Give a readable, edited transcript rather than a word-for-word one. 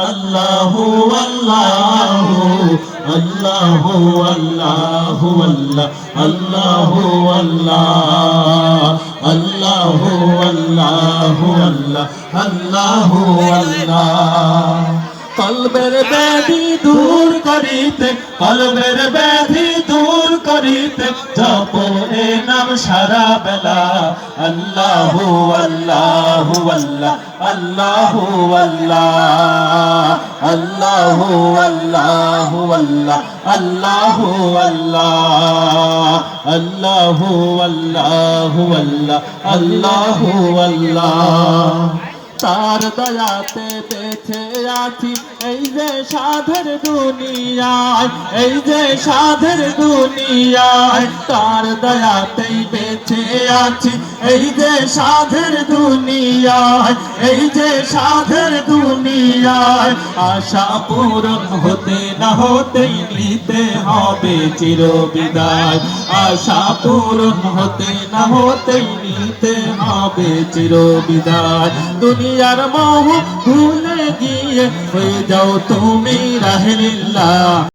আল্লাহু আল্লাহু আল্লাহু আল্লাহু আল্লাহু আল্লাহ আল্লাহু আল্লাহু আল্লাহু আল্লাহ কলবের ব্যাধি দূর করিতে কলবের ব্যাধি দূর করিতে জপো এ নাম সারা বেলা আল্লাহু আল্লাহু আল্লাহু আল্লাহ আল্লাহু আল্লাহু আল্লাহু আল্লাহ আল্লাহু আল্লাহু আল্লাহু আল্লাহ তার দয়াতে বেঁচে আছি এই যে সাধের দুনিয়ায় এই যে সাধের দুনিয়ায় তার দয়াতেই বেঁচে আছি এই যে সাধের দুনিয়ায় এই যে সাধের দুনিয়ায় আশা পূরণ হতে না হতেই নিতে হবে চিরবিদায় আশা পূরণ হতে না হতেই নিতে হবে চিরবিদায় দুনিয়ার মোহ ভুলে গিয়ে হয়ে যাও তুমি রাহে লিল্লাহ।